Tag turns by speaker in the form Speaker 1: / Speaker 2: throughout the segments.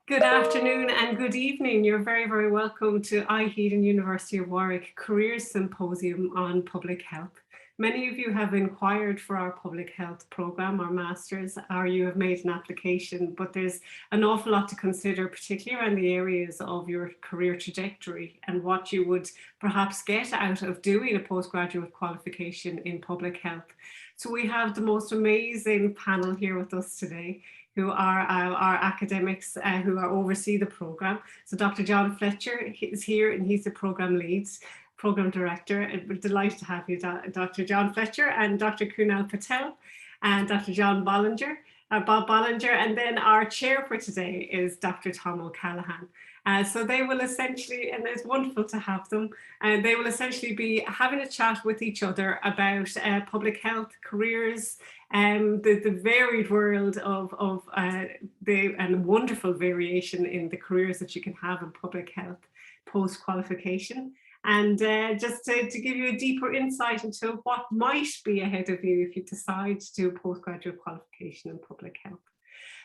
Speaker 1: Good afternoon and good evening. You're very, very welcome to iheed and University of Warwick Careers Symposium on Public Health. Many of you have inquired for our public health programme, our masters, or you have made an application, but there's an awful lot to consider, particularly around the areas of your career trajectory and what you would perhaps get out of doing a postgraduate qualification in public health. So we have the most amazing panel here with us today, who are our academics who oversee the programme. So Dr. John Fletcher is here and he's the programme lead, programme director. And we're delighted to have you, Dr. John Fletcher, and Dr. Kunal Patel and Dr. Bob Bollinger. And then our chair for today is Dr. Tom O'Callaghan. So they will essentially, and it's wonderful to have them, they will essentially be having a chat with each other about public health, careers, the varied world of and wonderful variation in the careers that you can have in public health post-qualification. And just to give you a deeper insight into what might be ahead of you if you decide to do a postgraduate qualification in public health.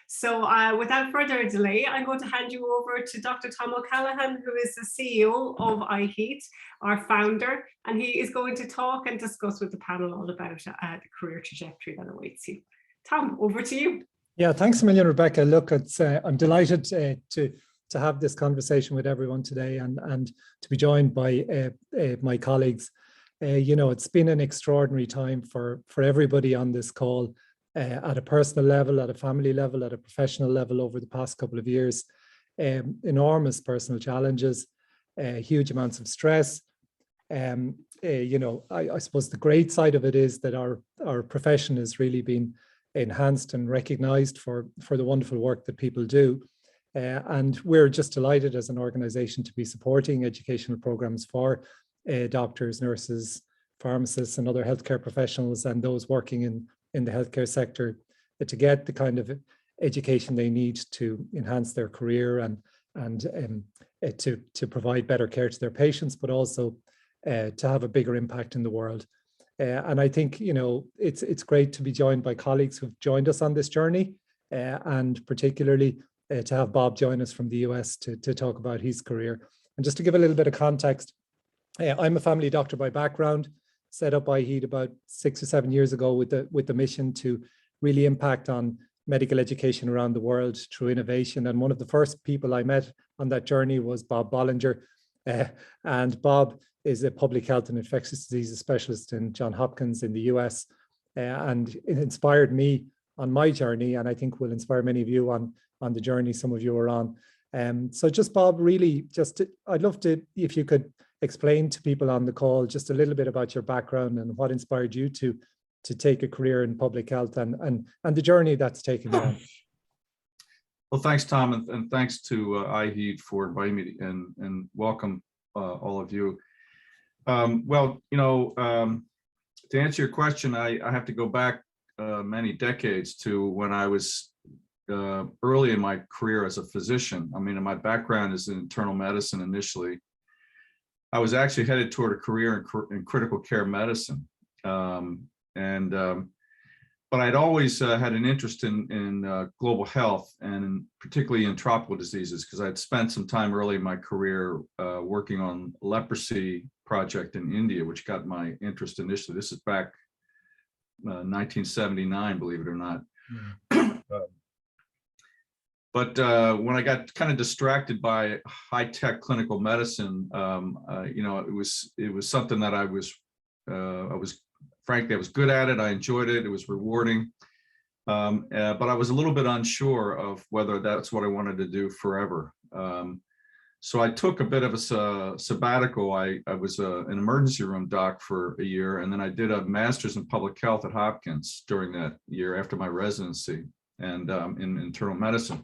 Speaker 1: So without further delay, I'm going to hand you over to Dr. Tom O'Callaghan, who is the CEO of iheed, our founder, and he is going to talk and discuss with the panel all about the career trajectory that awaits you. Tom, over to you.
Speaker 2: Yeah, thanks a million, Rebecca. Look, I'm delighted to have this conversation with everyone today and to be joined by my colleagues. You know, it's been an extraordinary time for everybody on this call. At a personal level, at a family level, at a professional level over the past couple of years, enormous personal challenges, huge amounts of stress. You know, I suppose the great side of it is that our profession has really been enhanced and recognized for the wonderful work that people do. And we're just delighted as an organization to be supporting educational programs for doctors, nurses, pharmacists, and other healthcare professionals and those working in the healthcare sector to get the kind of education they need to enhance their career and to provide better care to their patients, but also to have a bigger impact in the world. And I think, you know, it's great to be joined by colleagues who've joined us on this journey, and particularly to have Bob join us from the US to talk about his career. And just to give a little bit of context, I'm a family doctor by background. Set up iheed about 6 or 7 years ago with the mission to really impact on medical education around the world through innovation. And one of the first people I met on that journey was Bob Bollinger. And Bob is a public health and infectious diseases specialist in Johns Hopkins in the US. And it inspired me on my journey, and I think will inspire many of you on the journey some of you are on. So just Bob, really, I'd love to, if you could explain to people on the call just a little bit about your background and what inspired you to take a career in public health and the journey that's taken you on.
Speaker 3: Well, thanks, Tom, and thanks to iheed for inviting me and welcome all of you. Well, you know, to answer your question, I have to go back many decades to when I was early in my career as a physician. I mean, my background is in internal medicine initially. I was actually headed toward a career in critical care medicine. But I'd always had an interest in global health and particularly in tropical diseases, because I'd spent some time early in my career working on leprosy project in India, which got my interest initially. This is back 1979, believe it or not. But when I got kind of distracted by high-tech clinical medicine, you know, it was something that I was frankly, I was good at it. I enjoyed it. It was rewarding. But I was a little bit unsure of whether that's what I wanted to do forever. So I took a bit of a sabbatical. I was an emergency room doc for a year, and then I did a master's in public health at Hopkins during that year after my residency and in internal medicine.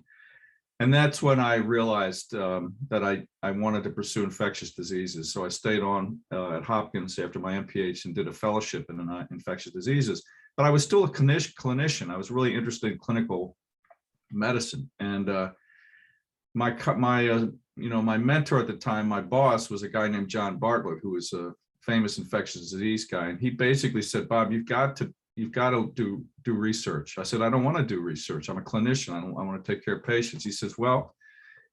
Speaker 3: And that's when I realized that I wanted to pursue infectious diseases. So I stayed on at Hopkins after my MPH and did a fellowship in infectious diseases. But I was still a clinician. I was really interested in clinical medicine. And my mentor at the time, my boss, was a guy named John Bartlett, who was a famous infectious disease guy. And he basically said, Bob, you've got to do research. I said, I don't want to do research. I'm a clinician. I want to take care of patients. He says, well,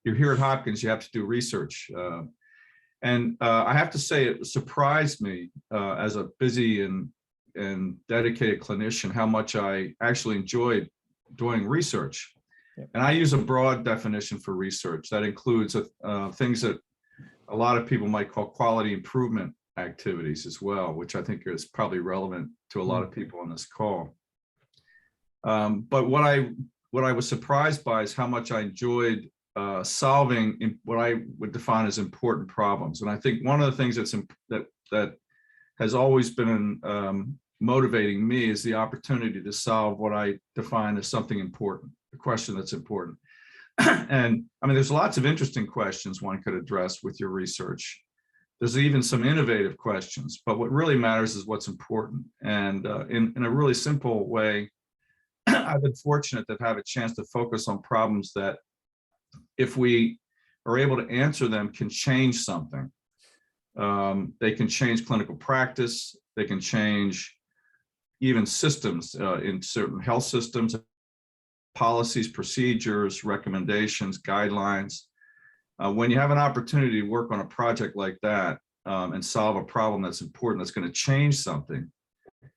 Speaker 3: you're here at Hopkins, you have to do research. I have to say, it surprised me as a busy and dedicated clinician how much I actually enjoyed doing research. And I use a broad definition for research that includes things that a lot of people might call quality improvement activities as well, which I think is probably relevant to a lot of people on this call. But what I was surprised by is how much I enjoyed solving what I would define as important problems. And I think one of the things that has always been motivating me is the opportunity to solve what I define as something important, a question that's important. And I mean, there's lots of interesting questions one could address with your research. There's even some innovative questions, but what really matters is what's important. And in a really simple way, I've been fortunate to have a chance to focus on problems that, if we are able to answer them, can change something. They can change clinical practice. They can change even systems in certain health systems, policies, procedures, recommendations, guidelines. When you have an opportunity to work on a project like that and solve a problem that's important, that's going to change something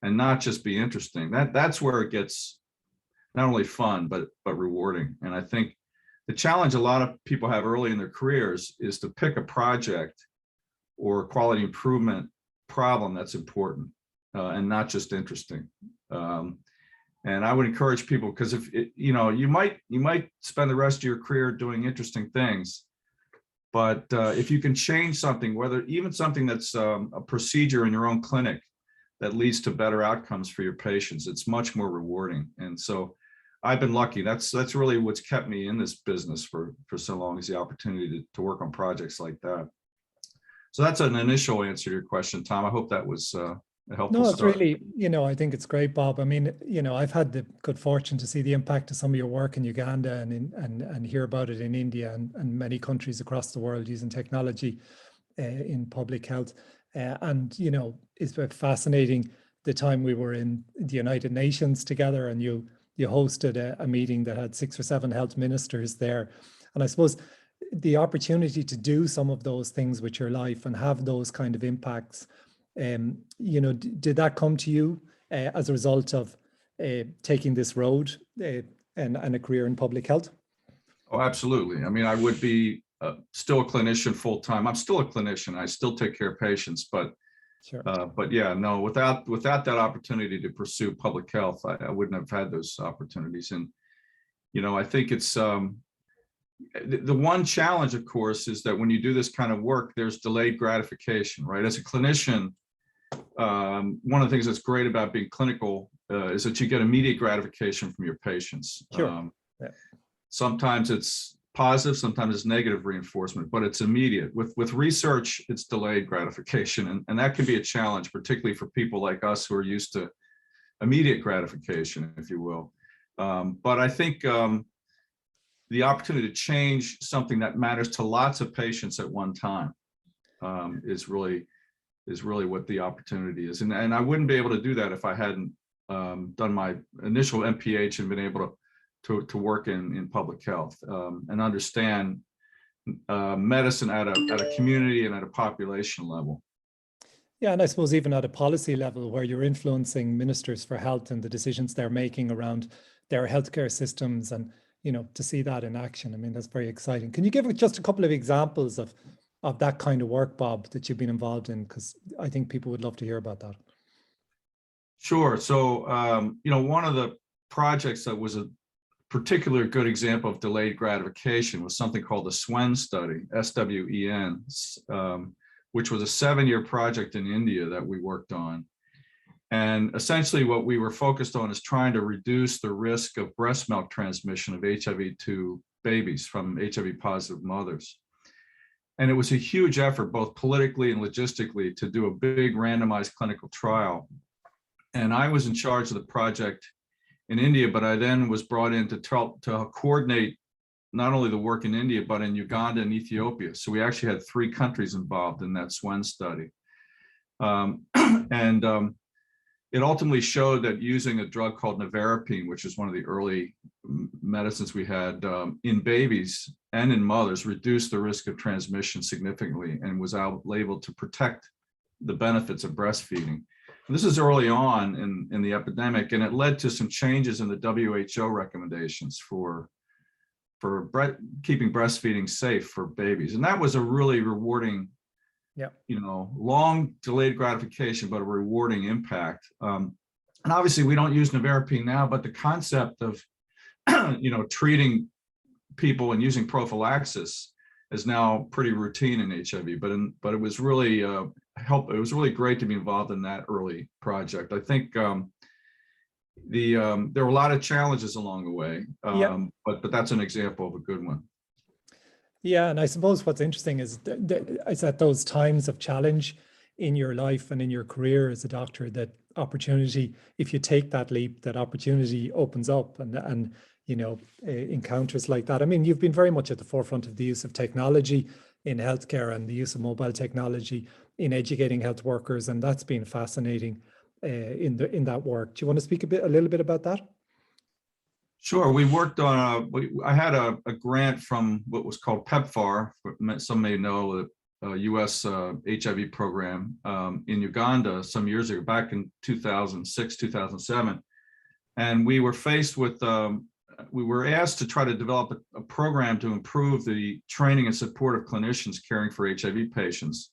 Speaker 3: and not just be interesting, that's where it gets not only fun, but rewarding. And I think the challenge a lot of people have early in their careers is to pick a project or quality improvement problem that's important and not just interesting. And I would encourage people, because if you might spend the rest of your career doing interesting things, but if you can change something, whether even something that's a procedure in your own clinic that leads to better outcomes for your patients, it's much more rewarding. And so I've been lucky. That's really what's kept me in this business for so long, is the opportunity to work on projects like that. So that's an initial answer to your question, Tom. I hope that was a helpful
Speaker 2: No, it's
Speaker 3: start.
Speaker 2: really, I think it's great, Bob. I mean, I've had the good fortune to see the impact of some of your work in Uganda and hear about it in India and many countries across the world using technology in public health. It's been fascinating the time we were in the United Nations together, and you hosted a meeting that had 6 or 7 health ministers there. And I suppose the opportunity to do some of those things with your life and have those kind of impacts, did that come to you as a result of taking this road and a career in public health?
Speaker 3: Oh, absolutely. I mean, I would be still a clinician full time. I'm still a clinician. I still take care of patients, but
Speaker 2: Sure.
Speaker 3: But yeah, no, without that opportunity to pursue public health, I wouldn't have had those opportunities. And, I think it's the one challenge, of course, is that when you do this kind of work, there's delayed gratification, right? As a clinician, one of the things that's great about being clinical is that you get immediate gratification from your patients.
Speaker 2: Sure.
Speaker 3: Sometimes it's positive, sometimes it's negative reinforcement, but it's immediate. With research, it's delayed gratification, and that can be a challenge, particularly for people like us who are used to immediate gratification, if you will. But I think the opportunity to change something that matters to lots of patients at one time is really what the opportunity is. And I wouldn't be able to do that if I hadn't done my initial MPH and been able to work in public health and understand medicine at a community and at a population level.
Speaker 2: Yeah, and I suppose even at a policy level where you're influencing ministers for health and the decisions they're making around their healthcare systems, and to see that in action, I mean, that's very exciting. Can you give just a couple of examples of that kind of work, Bob, that you've been involved in? Because I think people would love to hear about that.
Speaker 3: Sure. So, one of the projects that was a particular good example of delayed gratification was something called the SWEN study, SWEN, which was a 7-year project in India that we worked on. And essentially what we were focused on is trying to reduce the risk of breast milk transmission of HIV to babies from HIV positive mothers. And it was a huge effort, both politically and logistically, to do a big randomized clinical trial. And I was in charge of the project in India, but I then was brought in to coordinate not only the work in India, but in Uganda and Ethiopia. So we actually had 3 countries involved in that SWEN study. it ultimately showed that using a drug called nevirapine, which is one of the early medicines we had in babies and in mothers, reduced the risk of transmission significantly and was able to protect the benefits of breastfeeding. And this is early on in the epidemic, and it led to some changes in the WHO recommendations for keeping breastfeeding safe for babies. And that was a really rewarding, long delayed gratification, but a rewarding impact. And obviously we don't use nevirapine now, but the concept of, treating people and using prophylaxis is now pretty routine in HIV, but it was really it was really great to be involved in that early project. I think there were a lot of challenges along the way, but that's an example of a good one.
Speaker 2: Yeah, and I suppose what's interesting is at those times of challenge in your life and in your career as a doctor, that opportunity, if you take that leap, that opportunity opens up, and encounters like that. I mean, you've been very much at the forefront of the use of technology in healthcare and the use of mobile technology in educating health workers, and that's been fascinating in that work. Do you want to speak a little bit about that?
Speaker 3: Sure. We worked on I had a grant from what was called PEPFAR, some may know, the US HIV program in Uganda some years ago, back in 2006, 2007. And we were faced with, we were asked to try to develop a program to improve the training and support of clinicians caring for HIV patients.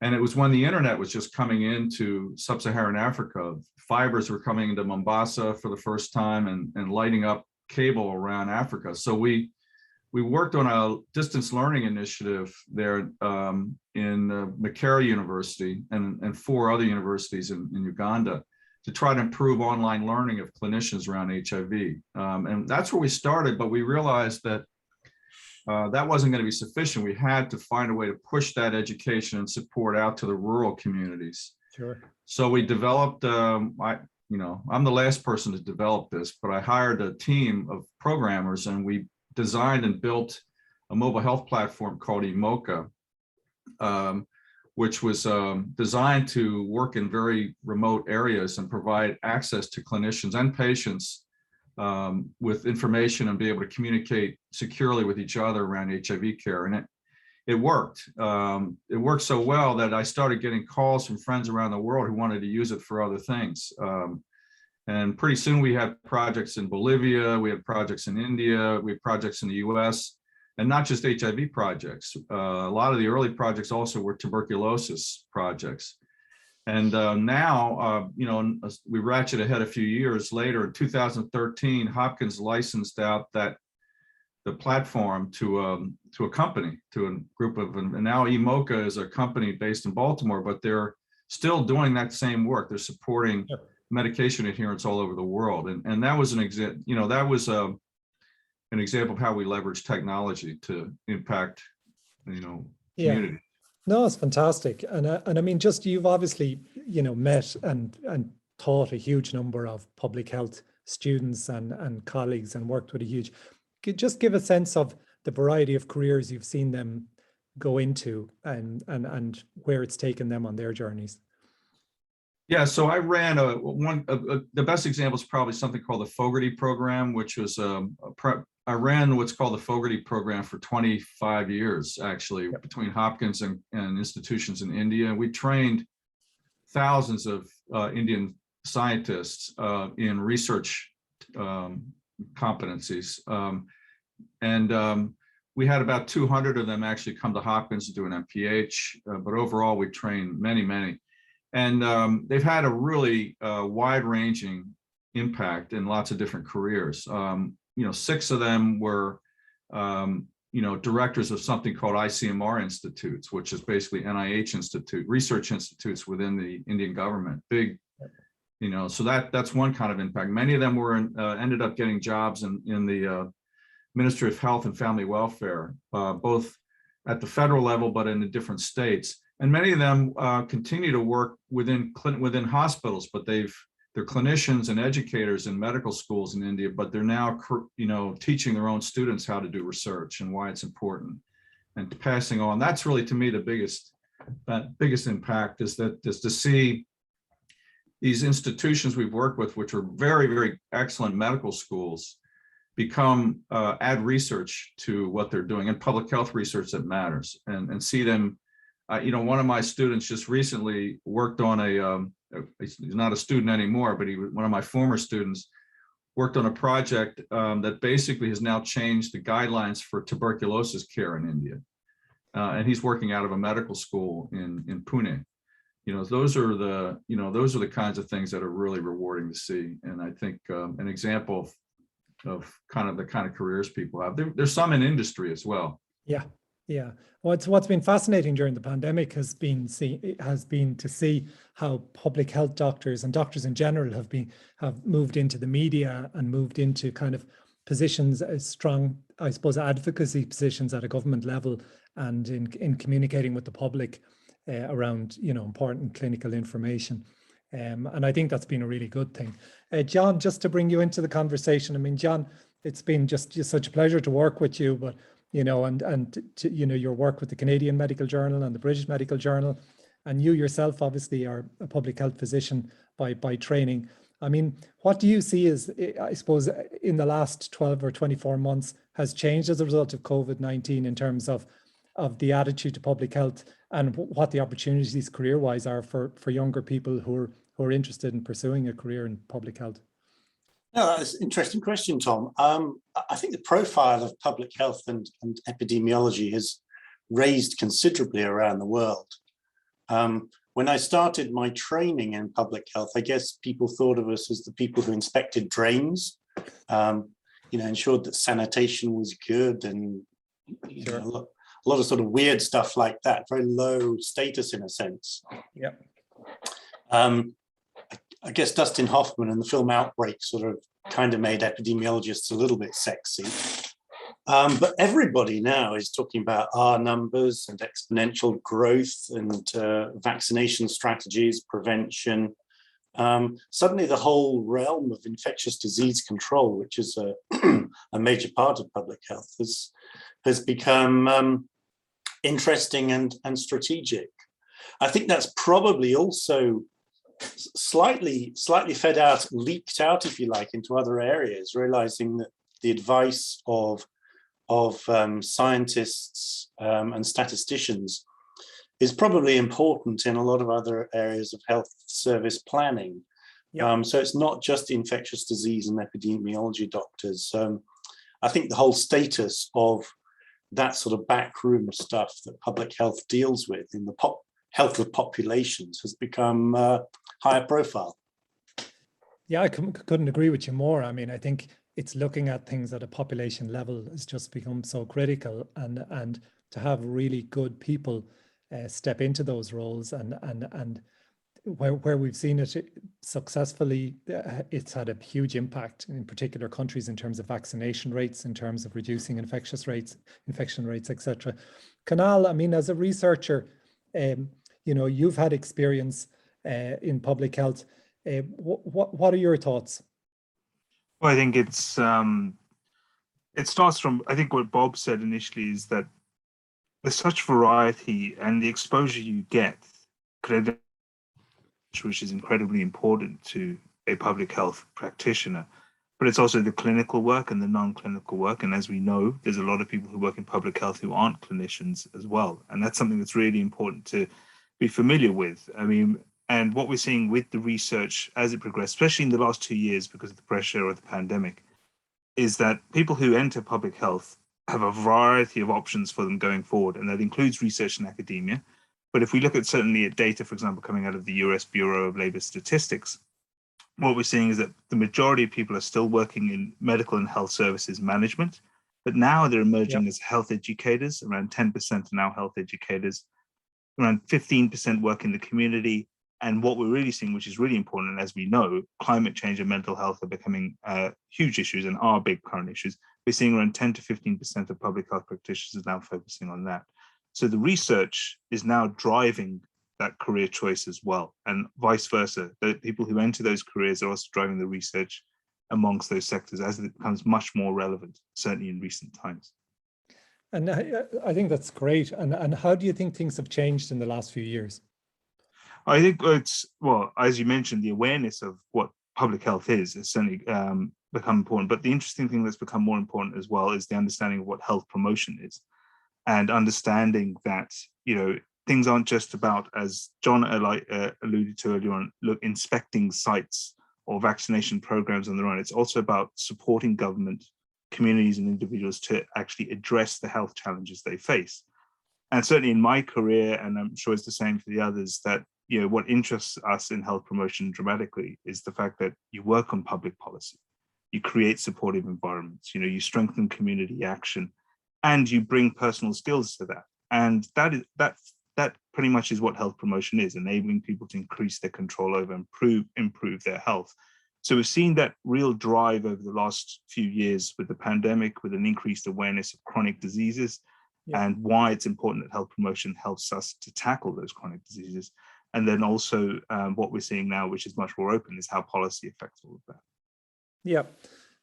Speaker 3: And it was when the internet was just coming into sub-Saharan Africa. Fibers were coming into Mombasa for the first time and lighting up cable around Africa. So we worked on a distance learning initiative there in Makerere University and 4 other universities in Uganda to try to improve online learning of clinicians around HIV. And that's where we started, but we realized that that wasn't going to be sufficient. We had to find a way to push that education and support out to the rural communities.
Speaker 2: Sure.
Speaker 3: So we developed, I'm the last person to develop this, but I hired a team of programmers and we designed and built a mobile health platform called IMOCA, which was designed to work in very remote areas and provide access to clinicians and patients with information and be able to communicate securely with each other around HIV care. And it worked. It worked so well that I started getting calls from friends around the world who wanted to use it for other things. And pretty soon we had projects in Bolivia, we had projects in India, we had projects in the US, and not just HIV projects. A lot of the early projects also were tuberculosis projects. And now, we ratchet ahead a few years later. In 2013, Hopkins licensed out the platform to a company, to a group of, and now IMOCA is a company based in Baltimore, but they're still doing that same work. They're supporting medication adherence all over the world, and that was an example. That was an example of how we leverage technology to impact, community.
Speaker 2: Yeah. No, it's fantastic. And I mean, just you've obviously, met and taught a huge number of public health students and colleagues and worked with a huge, just give a sense of the variety of careers you've seen them go into and where it's taken them on their journeys.
Speaker 3: Yeah, so I ran the best example is probably something called the Fogarty program, which was I ran what's called the Fogarty program for 25 years, actually, between Hopkins and institutions in India. We trained thousands of Indian scientists in research competencies. We had about 200 of them actually come to Hopkins to do an MPH, but overall we trained many. And they've had a really wide-ranging impact in lots of different careers. 6 of them were, directors of something called ICMR institutes, which is basically NIH research institutes within the Indian government. Big, so that's one kind of impact. Many of them were ended up getting jobs in the Ministry of Health and Family Welfare, both at the federal level, but in the different states. And many of them continue to work within hospitals, but they're clinicians and educators in medical schools in India, but they're now, teaching their own students how to do research and why it's important and passing on. That's really, to me, the biggest impact is to see these institutions we've worked with, which are very, very excellent medical schools, become add research to what they're doing, and public health research that matters, and see them. You know, one of my students just recently worked on he's not a student anymore, but one of my former students worked on a project that basically has now changed the guidelines for tuberculosis care in India. And he's working out of a medical school in Pune. You know, those are the kinds of things that are really rewarding to see. And I think an example of the kind of careers people have. There's some in industry as well.
Speaker 2: Yeah. Yeah. What's been fascinating during the pandemic has been to see how public health doctors and doctors in general have moved into the media and moved into kind of positions as strong, I suppose, advocacy positions at a government level, and in communicating with the public around, you know, important clinical information. And I think that's been a really good thing. John, just to bring you into the conversation, I mean, John, it's been just such a pleasure to work with you, but you know, and you know, your work with the Canadian Medical Journal and the British Medical Journal, and you yourself obviously are a public health physician by training. I mean, what do you see as, I suppose, in the last 12 or 24 months has changed as a result of COVID-19 in terms of the attitude to public health, and what the opportunities career-wise are for younger people who are interested in pursuing a career in public health?
Speaker 4: No, that's an interesting question, Tom. I think the profile of public health and epidemiology has raised considerably around the world. When I started my training in public health, I guess people thought of us as the people who inspected drains, you know, ensured that sanitation was good, and you know, a lot of sort of weird stuff like that, very low status in a sense.
Speaker 2: Yeah.
Speaker 4: I guess Dustin Hoffman and the film Outbreak sort of kind of made epidemiologists a little bit sexy. But everybody now is talking about R numbers and exponential growth and vaccination strategies, prevention. Suddenly the whole realm of infectious disease control, which is a major part of public health, has become interesting and strategic. I think that's probably also slightly leaked out, if you like, into other areas, realizing that the advice of scientists and statisticians is probably important in a lot of other areas of health service planning. Yep. So it's not just infectious disease and epidemiology doctors. I think the whole status of that sort of backroom stuff that public health deals with in the health of populations has become higher profile.
Speaker 2: Yeah, I couldn't agree with you more. I mean, I think it's looking at things at a population level has just become so critical, and to have really good people step into those roles, and where we've seen it successfully, it's had a huge impact in particular countries in terms of vaccination rates, in terms of reducing infection rates, etc. Kunal, I mean, as a researcher, you know, you've had experience in public health. What are your thoughts?
Speaker 5: Well, I think it starts from, I think what Bob said initially is that there's such variety, and the exposure you get, which is incredibly important to a public health practitioner, but it's also the clinical work and the non-clinical work. And as we know, there's a lot of people who work in public health who aren't clinicians as well. And that's something that's really important to be familiar with. I mean, and what we're seeing with the research as it progressed, especially in the last 2 years because of the pressure of the pandemic, is that people who enter public health have a variety of options for them going forward. And that includes research and academia. But if we look at certainly at data, for example, coming out of the US Bureau of Labor Statistics, what we're seeing is that the majority of people are still working in medical and health services management, but now they're emerging as health educators. Around 10% are now health educators. Around 15% work in the community. And what we're really seeing, which is really important, and as we know, climate change and mental health are becoming huge issues and are big current issues. We're seeing around 10 to 15% of public health practitioners now focusing on that. So the research is now driving that career choice as well, and vice versa. The people who enter those careers are also driving the research amongst those sectors as it becomes much more relevant, certainly in recent times.
Speaker 2: And I think that's great. And how do you think things have changed in the last few years?
Speaker 5: I think it's, well, as you mentioned, the awareness of what public health is certainly become important. But the interesting thing that's become more important as well is the understanding of what health promotion is, and understanding that, you know, things aren't just about, as John alluded to earlier on, inspecting sites or vaccination programs on their own. It's also about supporting government, communities, and individuals to actually address the health challenges they face. And certainly in my career, and I'm sure it's the same for the others, that, you know, what interests us in health promotion dramatically is the fact that you work on public policy, you create supportive environments, you know, you strengthen community action, and you bring personal skills to that. And that pretty much is what health promotion is, enabling people to increase their control over, improve their health. So we've seen that real drive over the last few years with the pandemic, with an increased awareness of chronic diseases, and why it's important that health promotion helps us to tackle those chronic diseases. And then also what we're seeing now, which is much more open, is how policy affects all of that.
Speaker 2: Yeah,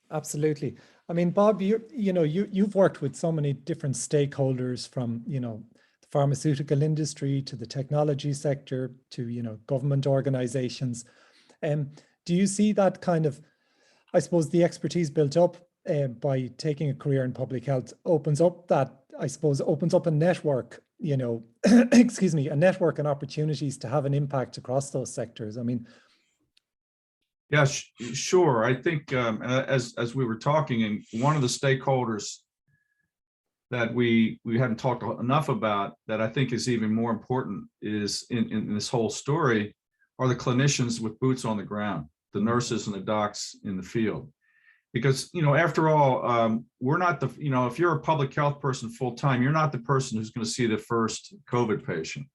Speaker 2: absolutely. I mean, Bob, you've worked with so many different stakeholders, from, you know, the pharmaceutical industry to the technology sector to, you know, government organizations. Do you see that kind of, I suppose, the expertise built up by taking a career in public health opens up a network, you know, excuse me, a network and opportunities to have an impact across those sectors? I mean,
Speaker 3: yeah, sure. I think as we were talking, and one of the stakeholders that we hadn't talked enough about, that I think is even more important, is in this whole story, are the clinicians with boots on the ground, the nurses and the docs in the field. Because, you know, after all, we're not the, you know, if you're a public health person full time, you're not the person who's going to see the first COVID patient.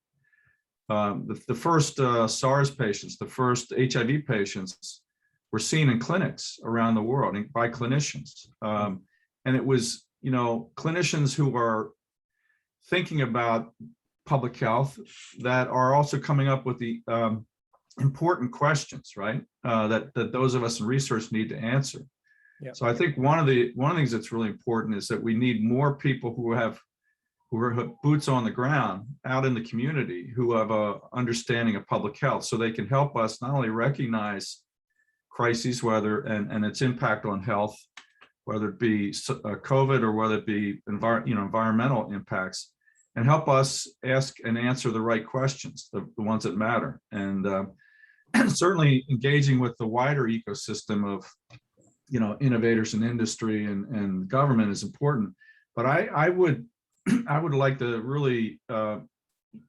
Speaker 3: The first SARS patients, the first HIV patients were seen in clinics around the world by clinicians. And it was, you know, clinicians who are thinking about public health that are also coming up with the important questions, right? That those of us in research need to answer.
Speaker 2: Yeah.
Speaker 3: So I think one of the things that's really important is that we need more people who are boots on the ground out in the community, who have a understanding of public health, so they can help us not only recognize crises, whether and its impact on health, whether it be COVID or whether it be environmental impacts, and help us ask and answer the right questions, the ones that matter. And certainly engaging with the wider ecosystem of, you know, innovators in industry and government is important. But I would like to really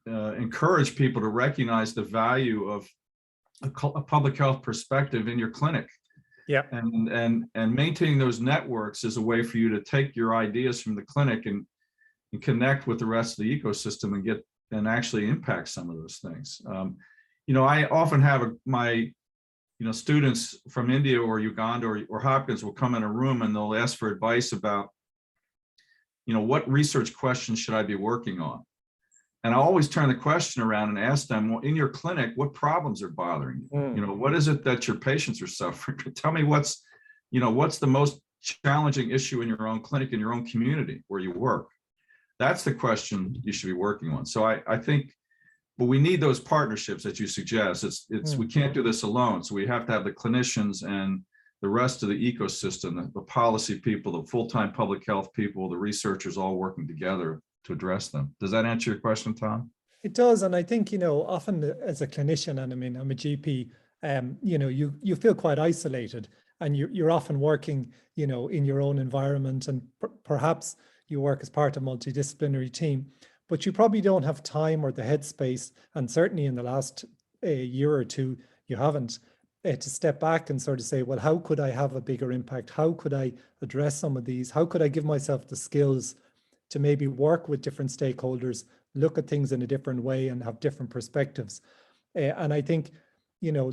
Speaker 3: encourage people to recognize the value of a public health perspective in your clinic.
Speaker 2: Yeah.
Speaker 3: And maintaining those networks is a way for you to take your ideas from the clinic and connect with the rest of the ecosystem and actually impact some of those things. You know, I often have my students from India or Uganda or Hopkins will come in a room and they'll ask for advice about, you know, what research questions should I be working on? And I always turn the question around and ask them, well, in your clinic, what problems are bothering you? You know, what is it that your patients are suffering? Tell me what's the most challenging issue in your own clinic, in your own community where you work. That's the question you should be working on. So I think, but we need those partnerships that you suggest. We can't do this alone. So we have to have the clinicians and the rest of the ecosystem, the policy people, the full-time public health people, the researchers all working together to address them. Does that answer your question, Tom?
Speaker 2: It does. And I think, you know, often as a clinician, and I mean, I'm a GP, you know, you feel quite isolated, and you're often working, you know, in your own environment, and perhaps you work as part of a multidisciplinary team, but you probably don't have time or the headspace, and certainly in the last year or two, you haven't, to step back and sort of say, well, how could I have a bigger impact? How could I address some of these? How could I give myself the skills to maybe work with different stakeholders, look at things in a different way and have different perspectives? And I think, you know,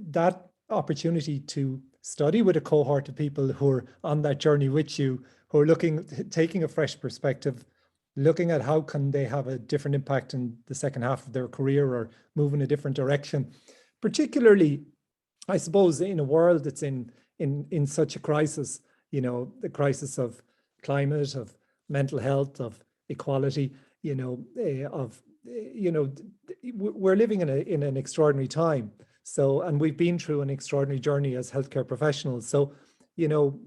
Speaker 2: that opportunity to study with a cohort of people who are on that journey with you, who are taking a fresh perspective, looking at how can they have a different impact in the second half of their career or move in a different direction, particularly, I suppose, in a world that's in such a crisis, you know, the crisis of climate, of mental health, of equality, you know, of you know, we're living in an extraordinary time. So, and we've been through an extraordinary journey as healthcare professionals. So, you know,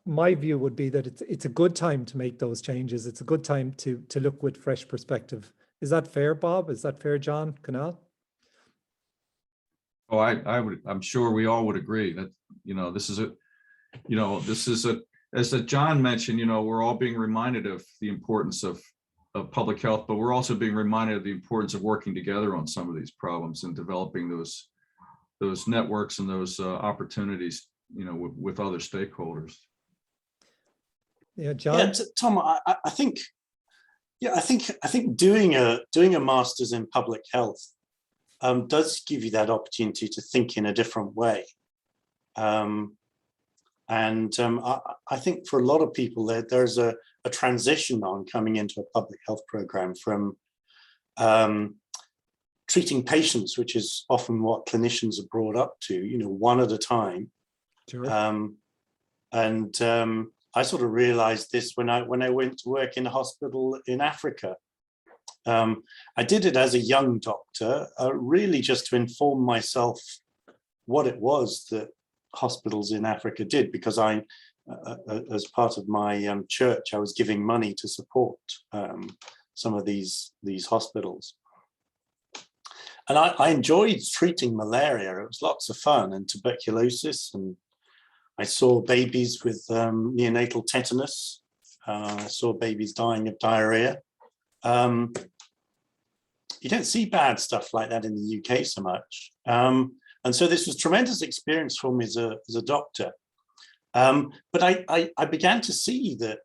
Speaker 2: my view would be that it's a good time to make those changes. It's a good time to look with fresh perspective. Is that fair, Bob? Is that fair, John? Kunal?
Speaker 3: Oh, I'm sure we all would agree that, you know, this is as John mentioned, you know, we're all being reminded of the importance of public health, but we're also being reminded of the importance of working together on some of these problems and developing those networks and those opportunities, you know, with other stakeholders.
Speaker 2: Yeah, John.
Speaker 4: Yeah, Tom, I think doing a master's in public health does give you that opportunity to think in a different way. I think for a lot of people there's a transition on coming into a public health program from treating patients, which is often what clinicians are brought up to, you know, one at a time.
Speaker 2: Sure.
Speaker 4: I sort of realized this when I went to work in a hospital in Africa. I did it as a young doctor, really just to inform myself what it was that hospitals in Africa did, because I, as part of my church, I was giving money to support some of these hospitals. And I enjoyed treating malaria. It was lots of fun, and tuberculosis, and I saw babies with neonatal tetanus. I saw babies dying of diarrhea. You don't see bad stuff like that in the UK so much. And so this was tremendous experience for me as a doctor. But I began to see that,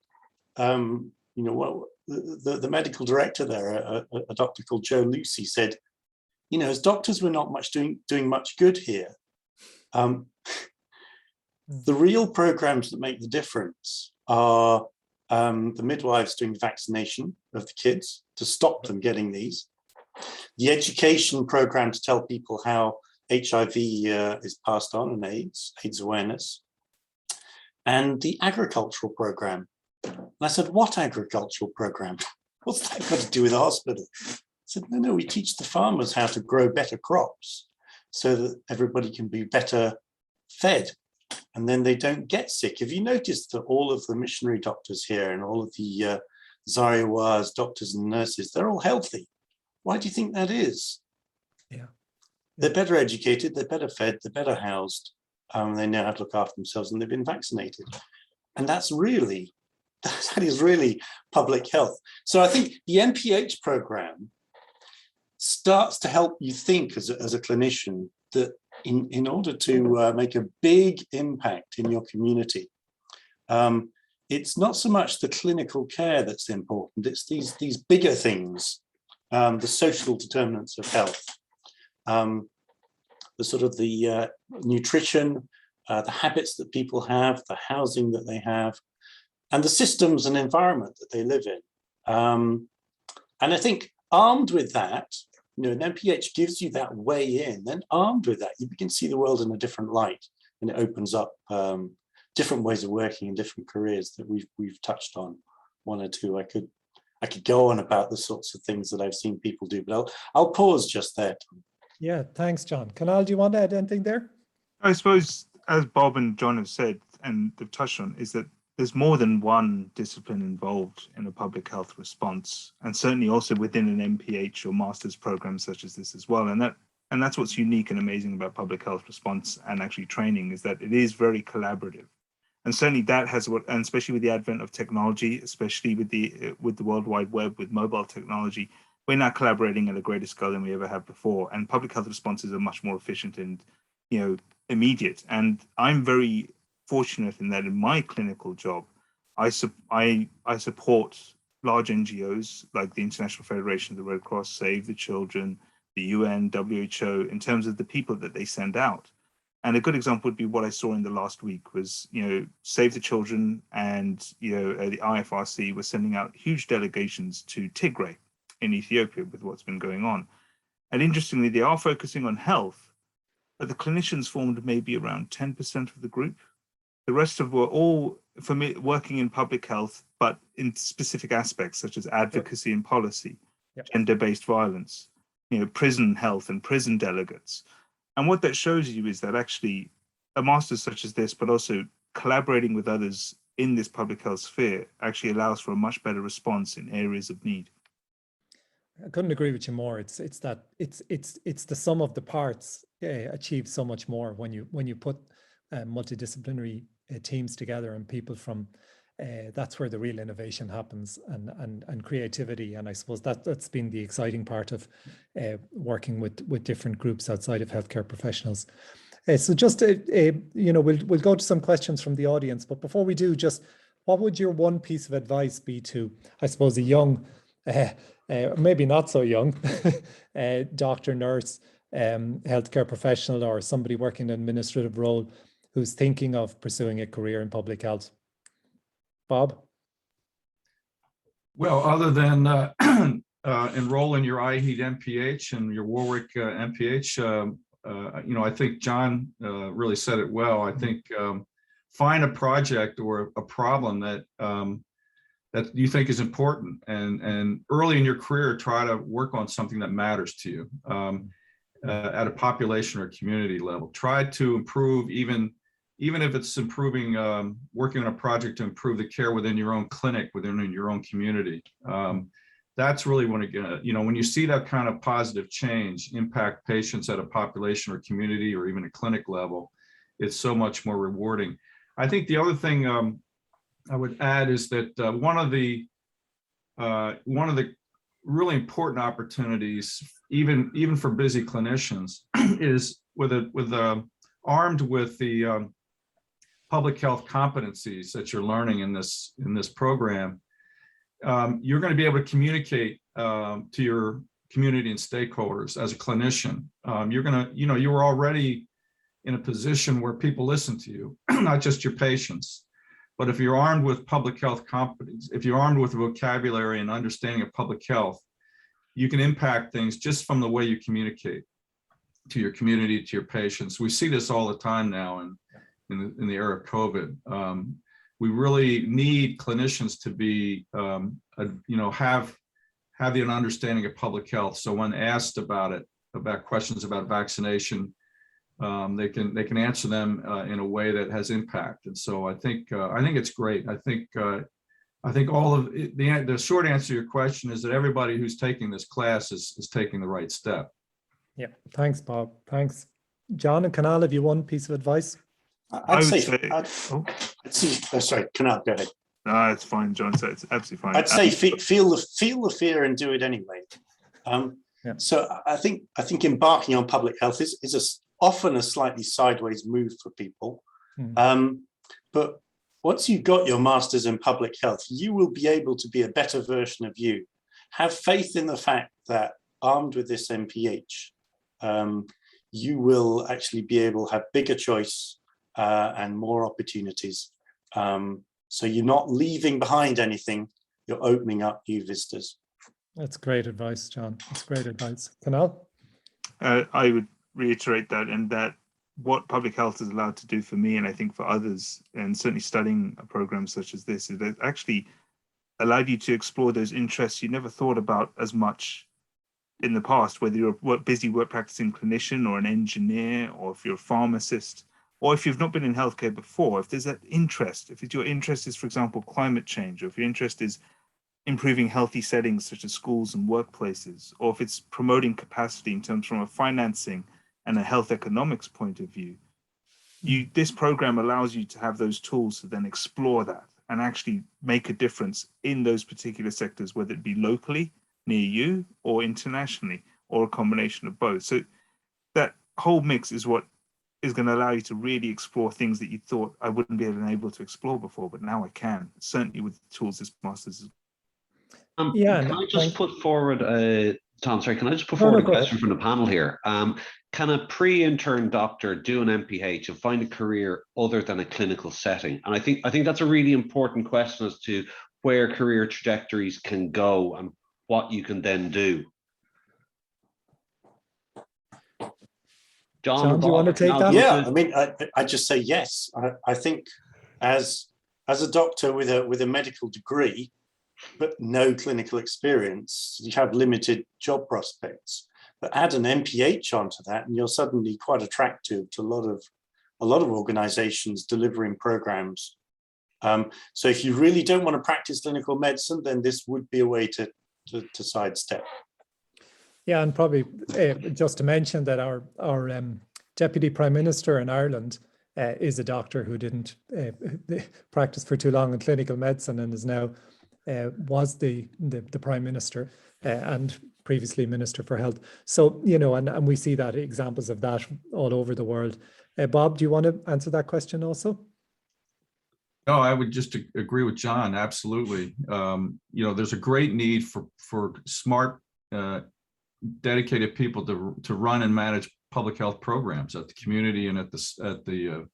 Speaker 4: you know, the medical director there, a doctor called Joe Lucy, said, you know, as doctors, we're not doing much good here. The real programs that make the difference are the midwives doing vaccination of the kids to stop them getting these, the education program to tell people how HIV is passed on, and AIDS awareness, and the agricultural program. And I said, what agricultural program? What's that got to do with the hospital? I said, no, we teach the farmers how to grow better crops so that everybody can be better fed, and then they don't get sick. Have you noticed that all of the missionary doctors here and all of the Zariwas doctors and nurses, they're all healthy? Why do you think that is?
Speaker 2: Yeah.
Speaker 4: They're better educated, they're better fed, they're better housed, they know how to look after themselves, and they've been vaccinated. And that is really public health. So I think the MPH program starts to help you think as a clinician that in order to make a big impact in your community, it's not so much the clinical care that's important, it's these bigger things, the social determinants of health. The sort of the nutrition, the habits that people have, the housing that they have, and the systems and environment that they live in. And I think armed with that, you know, an MPH gives you that way in, then armed with that, you begin to see the world in a different light, and it opens up different ways of working in different careers that we've touched on, one or two. I could go on about the sorts of things that I've seen people do, but I'll pause just there, Tom.
Speaker 2: Yeah, thanks, John. Kunal, do you want to add anything there?
Speaker 5: I suppose, as Bob and John have said, and they've touched on, is that there's more than one discipline involved in a public health response, and certainly also within an MPH or master's program such as this as well. And that's what's unique and amazing about public health response and actually training, is that it is very collaborative. And certainly that has and especially with the advent of technology, especially with the World Wide Web, with mobile technology, we're now collaborating at a greater scale than we ever have before. And public health responses are much more efficient and, you know, immediate. And I'm very fortunate in that in my clinical job, I support large NGOs like the International Federation of the Red Cross, Save the Children, the UN, WHO, in terms of the people that they send out. And a good example would be what I saw in the last week was, you know, Save the Children and, you know, the IFRC were sending out huge delegations to Tigray in Ethiopia with what's been going on. And interestingly, they are focusing on health, but the clinicians formed maybe around 10% of the group. The rest of were all, for me, working in public health, but in specific aspects such as advocacy and policy. gender-based violence, prison health and prison delegates. And what that shows you is that actually a master's such as this, but also collaborating with others in this public health sphere, actually allows for a much better response in areas of need.
Speaker 2: I couldn't agree with you more. It's the sum of the parts achieves so much more when you put multidisciplinary teams together and people from. That's where the real innovation happens and creativity. And I suppose that's been the exciting part of working with different groups outside of healthcare professionals. So just, we'll go to some questions from the audience. But before we do, just what would your one piece of advice be to, I suppose, a young, maybe not so young, doctor, nurse, healthcare professional, or somebody working in an administrative role who's thinking of pursuing a career in public health? Bob?
Speaker 3: Well, other than enroll in your iheed MPH and your Warwick MPH, I think John really said it well. I think find a project or a problem that you think is important, and early in your career, try to work on something that matters to you at a population or community level. Try to improve even if it's improving, working on a project to improve the care within your own clinic, within your own community. That's really when when you see that kind of positive change impact patients at a population or community or even a clinic level, it's so much more rewarding. I think the other thing I would add is that one of the really important opportunities, even for busy clinicians, is armed with the public health competencies that you're learning in this program, you're going to be able to communicate to your community and stakeholders as a clinician. You're already in a position where people listen to you, not just your patients. But if you're armed with public health competence, if you're armed with vocabulary and understanding of public health, you can impact things just from the way you communicate to your community, to your patients. We see this all the time now in the era of COVID. We really need clinicians to be, have an understanding of public health. So when asked about questions about vaccination, they can answer them in a way that has impact. And so I think it's great. I think all of the short answer to your question is that everybody who's taking this class is taking the right step.
Speaker 2: Yeah, thanks, Bob. Thanks, John and Kunal. Have you one piece of advice?
Speaker 4: Sorry, Kunal, go ahead.
Speaker 5: No, it's fine, John. So it's absolutely fine.
Speaker 4: I'd say feel the fear and do it anyway. So I think embarking on public health is often a slightly sideways move for people. But once you've got your master's in public health, you will be able to be a better version of you. Have faith in the fact that armed with this MPH, you will actually be able to have bigger choice and more opportunities. So you're not leaving behind anything, you're opening up new vistas.
Speaker 2: That's great advice, John. That's great advice. Kunal?
Speaker 5: I would reiterate that, and that what public health is allowed to do for me, and I think for others, and certainly studying a program such as this, is that actually allowed you to explore those interests you never thought about as much in the past, whether you're a busy practicing clinician or an engineer, or if you're a pharmacist, or if you've not been in healthcare before. If there's that interest, if your interest is, for example, climate change, or if your interest is improving healthy settings such as schools and workplaces, or if it's promoting capacity in terms from a financing and a health economics point of view, this program allows you to have those tools to then explore that and actually make a difference in those particular sectors, whether it be locally near you or internationally, or a combination of both. So that whole mix is what is going to allow you to really explore things that you thought I wouldn't be able to explore before, but now I can, certainly with the tools this master's.
Speaker 6: Can I just put forward Tom, sorry, can I just put forward a question from the panel here? Can a pre-intern doctor do an MPH and find a career other than a clinical setting? And I think that's a really important question as to where career trajectories can go and what you can then do.
Speaker 2: John, do you want to take that?
Speaker 4: Yeah, I mean, I just say yes. I think as a doctor with a medical degree, but no clinical experience, you have limited job prospects. But add an MPH onto that, and you're suddenly quite attractive to a lot of organizations delivering programs. So if you really don't want to practice clinical medicine, then this would be a way to sidestep.
Speaker 2: Yeah, and probably just to mention that our Deputy Prime Minister in Ireland is a doctor who didn't practice for too long in clinical medicine and is now was the Prime Minister and previously Minister for Health. So, you know, and we see that examples of that all over the world. Bob, do you want to answer that question also?
Speaker 3: No, I would just agree with John. Absolutely. You know, there's a great need for smart, dedicated people to run and manage public health programs at the community and at the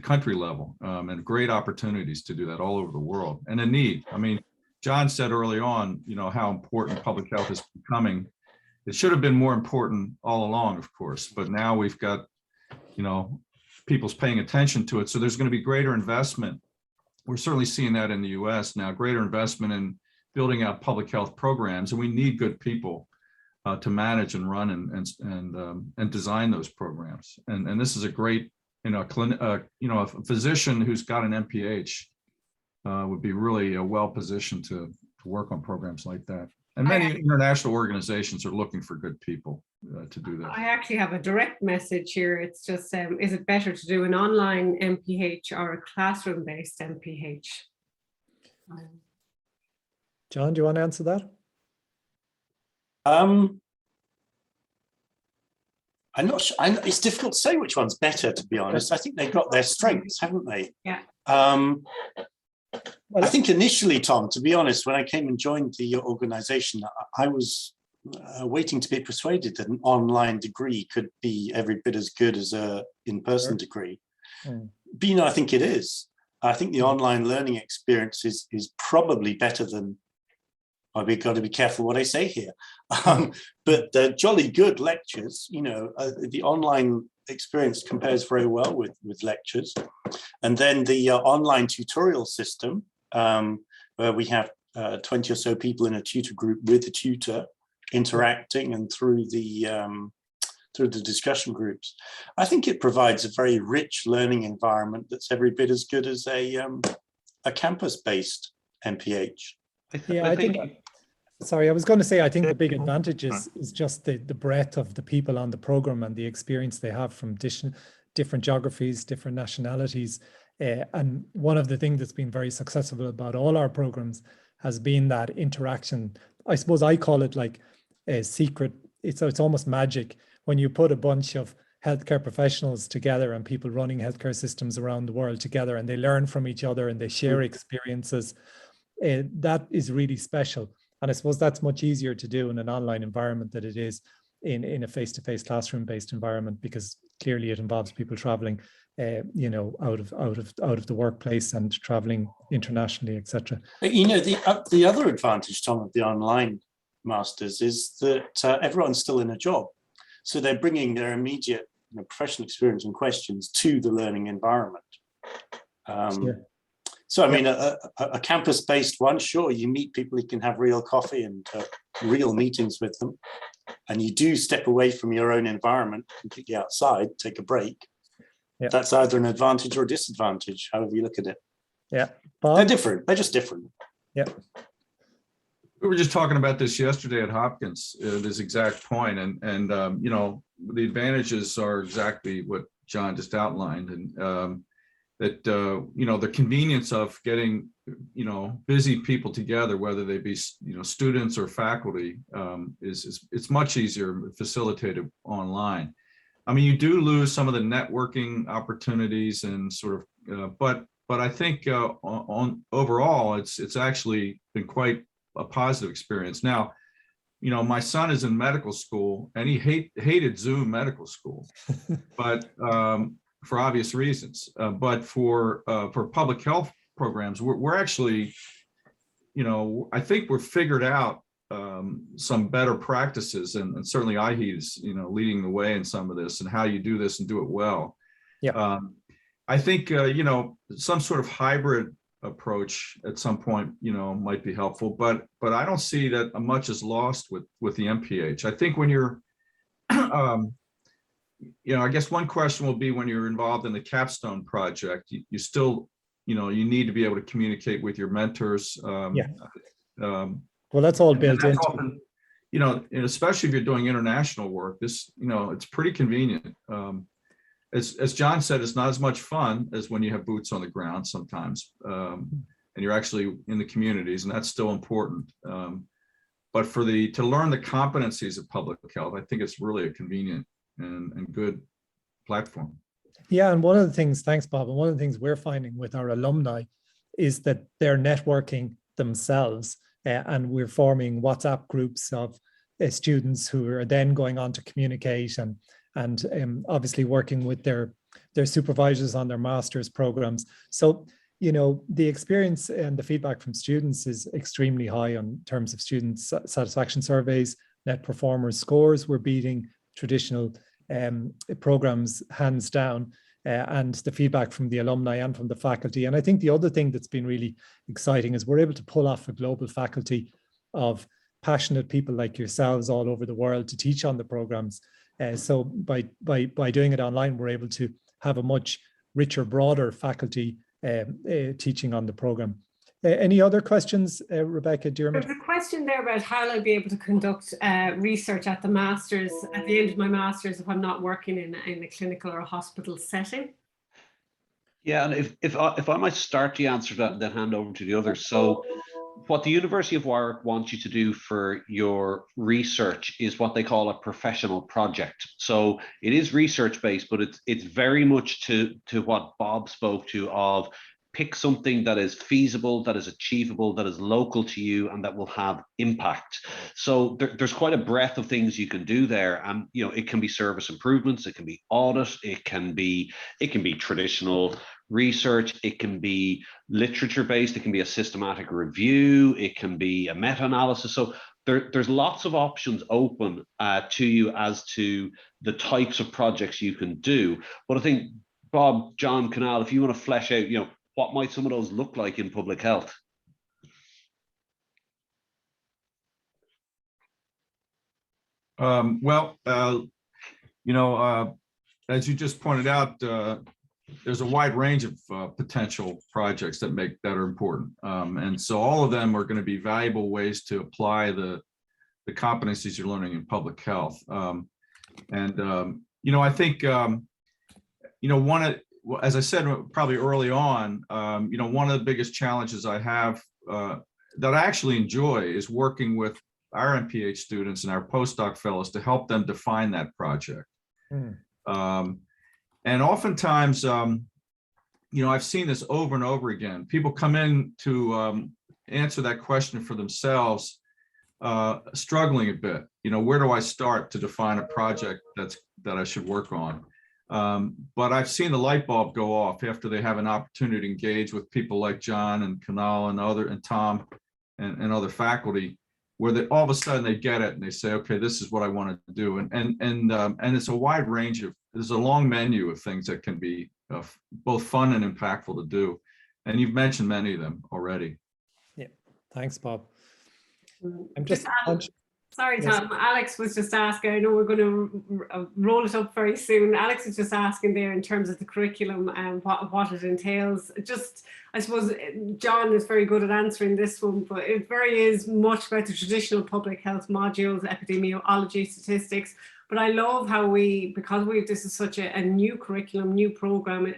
Speaker 3: country level, and great opportunities to do that all over the world. And a need. I mean, John said early on, you know, how important public health is becoming. It should have been more important all along, of course, but now we've got, you know, people's paying attention to it. So there's going to be greater investment. We're certainly seeing that in the US now, greater investment in building out public health programs. And we need good people to manage and run and design those programs. And this is a great, you know, a physician who's got an MPH would be really well positioned to work on programs like that. And many international organizations are looking for good people to do that.
Speaker 1: I actually have a direct message here. It's just, is it better to do an online MPH or a classroom-based MPH?
Speaker 2: John, do you want to answer that?
Speaker 4: I'm not sure. It's difficult to say which one's better, to be honest. I think they've got their strengths, haven't they?
Speaker 1: Yeah.
Speaker 4: I think initially, Tom, to be honest, when I came and joined the organization, I was waiting to be persuaded that an online degree could be every bit as good as an in-person degree. But, you know, I think it is. I think the online learning experience is probably better than, we've got to be careful what I say here. But they're jolly good lectures, you know, the online experience compares very well with lectures. And then the online tutorial system, where we have 20 or so people in a tutor group with the tutor interacting and through the discussion groups. I think it provides a very rich learning environment that's every bit as good as a campus-based MPH.
Speaker 2: Yeah, I think sorry, I was going to say, I think the big advantage is just the breadth of the people on the program and the experience they have from different geographies, different nationalities. And one of the things that's been very successful about all our programs has been that interaction. I suppose I call it like a secret. It's almost magic when you put a bunch of healthcare professionals together and people running healthcare systems around the world together, and they learn from each other and they share experiences. That is really special. And I suppose that's much easier to do in an online environment than it is in a face-to-face classroom-based environment, because clearly it involves people traveling, you know, out of the workplace and traveling internationally, etc.
Speaker 4: You know, the other advantage, Tom, of the online masters is that everyone's still in a job, so they're bringing their immediate, you know, professional experience and questions to the learning environment. Sure. So, I mean, a campus-based one, sure, you meet people, you can have real coffee and real meetings with them. And you do step away from your own environment, completely outside, take a break. Yeah. That's either an advantage or a disadvantage, however you look at it.
Speaker 2: Yeah.
Speaker 4: Bob? They're different. They're just different.
Speaker 2: Yeah.
Speaker 3: We were just talking about this yesterday at Hopkins, this exact point. And you know, the advantages are exactly what John just outlined. And that, you know, the convenience of getting, you know, busy people together, whether they be, you know, students or faculty, it's much easier facilitated online. I mean, you do lose some of the networking opportunities and sort of, but I think on overall, it's actually been quite a positive experience. Now, you know, my son is in medical school and he hated Zoom medical school, but for obvious reasons. But for public health programs, we're actually, you know, I think we've figured out some better practices, and certainly iheed is, you know, leading the way in some of this and how you do this and do it well.
Speaker 2: Yeah.
Speaker 3: I think, you know, some sort of hybrid approach at some point, might be helpful, but I don't see that much is lost with the MPH. I think when you're, I guess one question will be when you're involved in the capstone project, you still, you need to be able to communicate with your mentors.
Speaker 2: Well, that's all built into.
Speaker 3: Often, and especially if you're doing international work, this, it's pretty convenient. As John said, it's not as much fun as when you have boots on the ground sometimes, and you're actually in the communities, and that's still important. But to learn the competencies of public health, I think it's really a convenient and good platform.
Speaker 2: Yeah, and one of the things, thanks, Bob, and one of the things we're finding with our alumni is that they're networking themselves, and we're forming WhatsApp groups of students who are then going on to communicate and obviously working with their supervisors on their master's programs. So, the experience and the feedback from students is extremely high in terms of student satisfaction surveys, net performers scores. We're beating traditional programs hands down, and the feedback from the alumni and from the faculty. And I think the other thing that's been really exciting is we're able to pull off a global faculty of passionate people like yourselves all over the world to teach on the programs. So by doing it online, we're able to have a much richer, broader faculty teaching on the program. Any other questions, Rebecca?
Speaker 1: There's a question there about how I'll be able to conduct research at the master's, at the end of my master's, if I'm not working in a clinical or a hospital setting.
Speaker 6: Yeah, and if I might start the answer that, then hand over to the others. So what the University of Warwick wants you to do for your research is what they call a professional project. So it is research-based, but it's very much to what Bob spoke to of pick something that is feasible, that is achievable, that is local to you, and that will have impact. So there's quite a breadth of things you can do there. And it can be service improvements, it can be audit, it can be traditional research, it can be literature-based, it can be a systematic review, it can be a meta-analysis. So there's lots of options open to you as to the types of projects you can do. But I think, Bob, John, Kunal, if you want to flesh out, what might some of those look like in public health?
Speaker 3: As you just pointed out, there's a wide range of potential projects that are important. And so all of them are going to be valuable ways to apply the competencies you're learning in public health. I think, as I said, probably early on, one of the biggest challenges I have that I actually enjoy is working with our MPH students and our postdoc fellows to help them define that project. And oftentimes, I've seen this over and over again. People come in to answer that question for themselves, struggling a bit. Where do I start to define a project that I should work on? But I've seen the light bulb go off after they have an opportunity to engage with people like John and Kunal and Tom and other faculty, where all of a sudden they get it and they say, okay, this is what I want to do. And it's a wide range there's a long menu of things that can be both fun and impactful to do. And you've mentioned many of them already.
Speaker 2: Yeah, thanks, Bob.
Speaker 1: Sorry, Tom. Yes. Alex was just asking, I know we're going to roll it up very soon. Alex was just asking there in terms of the curriculum and what it entails. I suppose John is very good at answering this one, but it is much about the traditional public health modules, epidemiology, statistics. But I love how because this is such a new curriculum, new program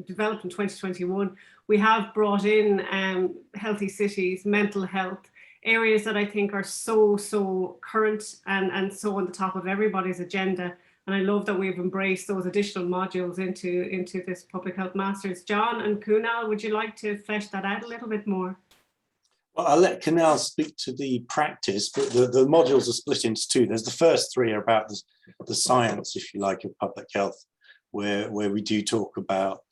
Speaker 1: developed in 2021, we have brought in healthy cities, mental health, areas that I think are so current and so on the top of everybody's agenda. And I love that we've embraced those additional modules into this public health masters. John and Kunal, would you like to flesh that out a little bit more?
Speaker 4: Well, I'll let Kunal speak to the practice, but the modules are split into two. There's the first three are about the science, if you like, of public health, where we do talk about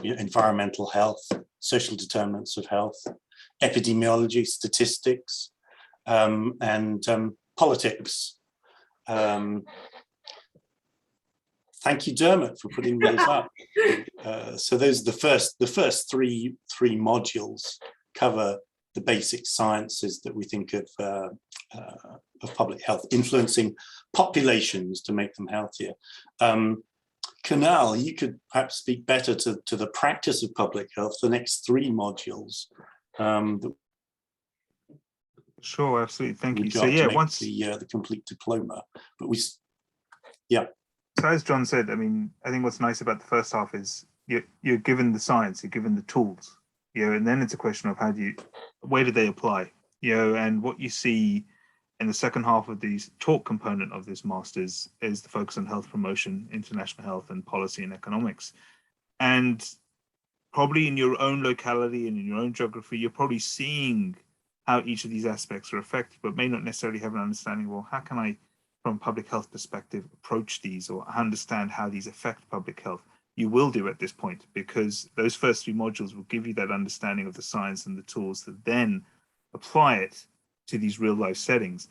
Speaker 4: environmental health, social determinants of health, epidemiology, statistics, and politics. Thank you, Dermot, for putting those up. So those are the first three modules cover the basic sciences that we think of public health, influencing populations to make them healthier. Kunal, you could perhaps speak better to the practice of public health, the next three modules.
Speaker 5: Sure, absolutely. Thank you. So yeah, once
Speaker 4: the complete diploma, but
Speaker 5: So as John said, I mean, I think what's nice about the first half is you're given the science, you're given the tools, and then it's a question of where do they apply, and what you see in the second half of the talk component of this master's is the focus on health promotion, international health, and policy and economics. And probably in your own locality and in your own geography, you're probably seeing how each of these aspects are affected, but may not necessarily have an understanding, well, how can I, from a public health perspective, approach these or understand how these affect public health? You will do at this point, because those first three modules will give you that understanding of the science and the tools to then apply it to these real life settings.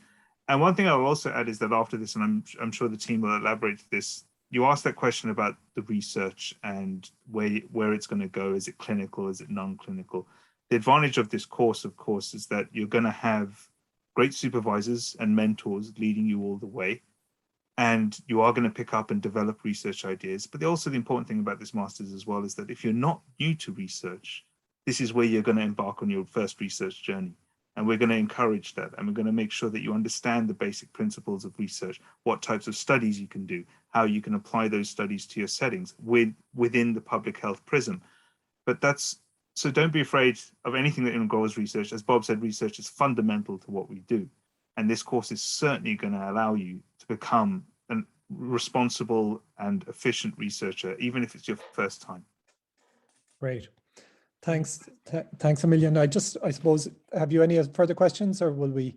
Speaker 5: And one thing I will also add is that after this, and I'm sure the team will elaborate this, you asked that question about the research and where it's going to go. Is it clinical? Is it non-clinical? The advantage of this course, of course, is that you're going to have great supervisors and mentors leading you all the way. And you are going to pick up and develop research ideas. But also the important thing about this master's as well is that if you're not new to research, this is where you're going to embark on your first research journey. And we're going to encourage that. And we're going to make sure that you understand the basic principles of research, what types of studies you can do, how you can apply those studies to your settings within the public health prism. But so don't be afraid of anything that involves research. As Bob said, research is fundamental to what we do. And this course is certainly going to allow you to become a responsible and efficient researcher, even if it's your first time.
Speaker 2: Great. Thanks a million. I suppose, have you any further questions, or will we?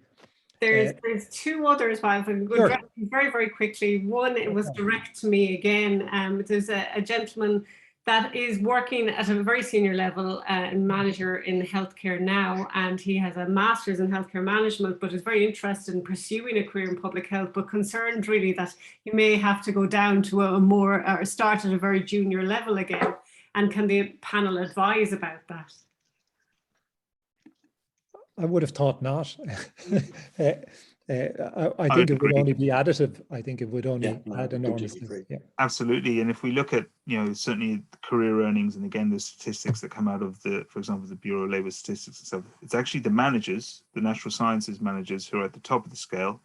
Speaker 1: There's two others, but if I can go very, very quickly. One, it was direct to me again. There's a gentleman that is working at a very senior level, manager in healthcare now, and he has a master's in healthcare management, but is very interested in pursuing a career in public health, but concerned really that he may have to go down to or start at a very junior level again. And can the panel advise about that?
Speaker 2: I would have thought not. I think it would only be additive. I think it would only add enormously. Yeah.
Speaker 5: Absolutely. And if we look at, certainly career earnings, and again, the statistics that come out of for example, the Bureau of Labor Statistics and stuff, it's actually the managers, the natural sciences managers, who are at the top of the scale.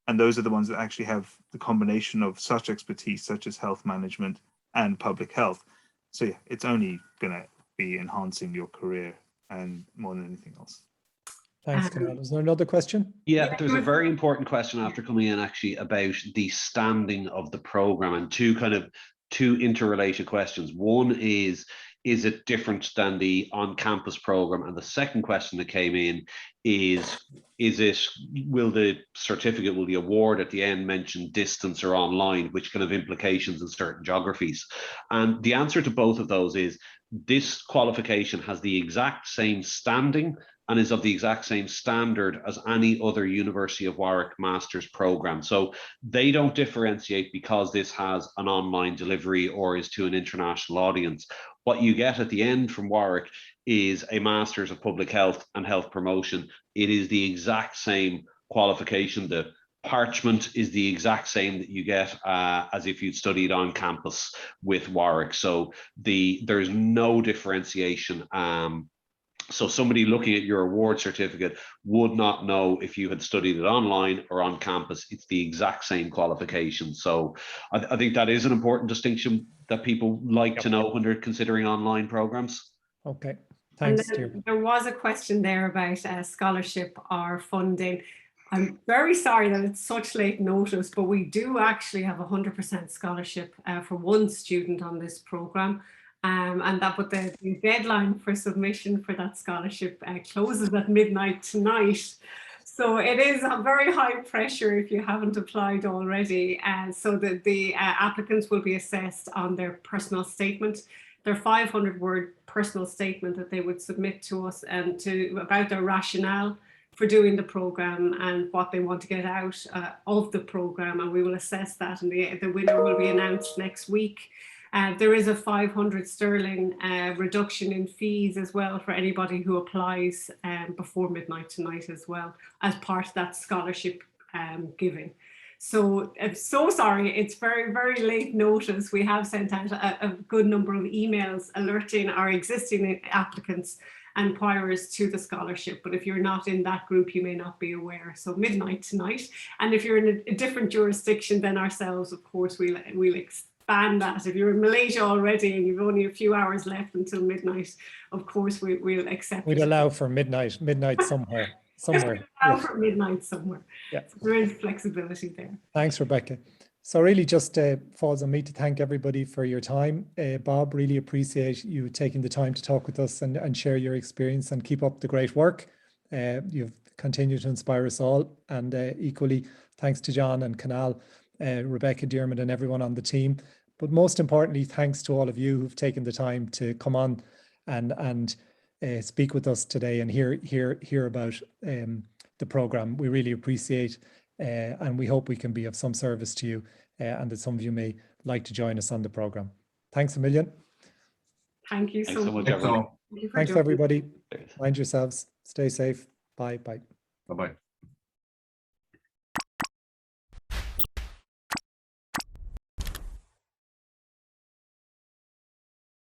Speaker 5: And those are the ones that actually have the combination of such expertise, such as health management and public health. So yeah, it's only going to be enhancing your career and more than anything else.
Speaker 2: Thanks, Kunal. Is there another question?
Speaker 6: Yeah, there's a very important question after coming in actually about the standing of the program, and two interrelated questions. One is it different than the on-campus program? And the second question that came in will the award at the end mention distance or online, which can have implications in certain geographies? And the answer to both of those is this qualification has the exact same standing and is of the exact same standard as any other University of Warwick master's program. So they don't differentiate because this has an online delivery or is to an international audience. What you get at the end from Warwick is a Master's of Public Health and Health Promotion. It is the exact same qualification. The parchment is the exact same that you get as if you'd studied on campus with Warwick. So there's no differentiation. So somebody looking at your award certificate would not know if you had studied it online or on campus. It's the exact same qualification. So I think that is an important distinction that people like to know when they're considering online programs.
Speaker 2: Okay, thanks.
Speaker 1: There was a question there about scholarship or funding. I'm very sorry that it's such late notice, but we do actually have 100% scholarship for one student on this program. But the deadline for submission for that scholarship closes at midnight tonight. So it is a very high pressure if you haven't applied already. So the applicants will be assessed on their personal statement, their 500-word personal statement that they would submit to us and about their rationale for doing the program and what they want to get out of the program, and we will assess that, and the winner will be announced next week. There is a 500 sterling reduction in fees as well for anybody who applies before midnight tonight as well, as part of that scholarship giving. So I'm so sorry, it's very, very late notice. We have sent out a good number of emails alerting our existing applicants and inquirers to the scholarship, but if you're not in that group, you may not be aware. So midnight tonight, and if you're in a different jurisdiction than ourselves, of course, we'll expand that. If you're in Malaysia already and you've only a few hours left until midnight, of course we'll accept.
Speaker 2: We'd allow for midnight somewhere.
Speaker 1: Allow for midnight somewhere.
Speaker 2: Yeah,
Speaker 1: so there is flexibility there.
Speaker 2: Thanks, Rebecca. So really just falls on me to thank everybody for your time. Bob, really appreciate you taking the time to talk with us and share your experience, and keep up the great work. You've continued to inspire us all, and equally thanks to John and Kunal, Rebecca, Dermot, and everyone on the team. But most importantly, thanks to all of you who've taken the time to come on and speak with us today and hear about the program. We really appreciate, and we hope we can be of some service to you, and that some of you may like to join us on the program. Thanks a million.
Speaker 1: Thank you so much.
Speaker 3: Thanks,
Speaker 2: Thanks everybody. Mind yourselves. Stay safe. Bye.
Speaker 3: Bye-bye.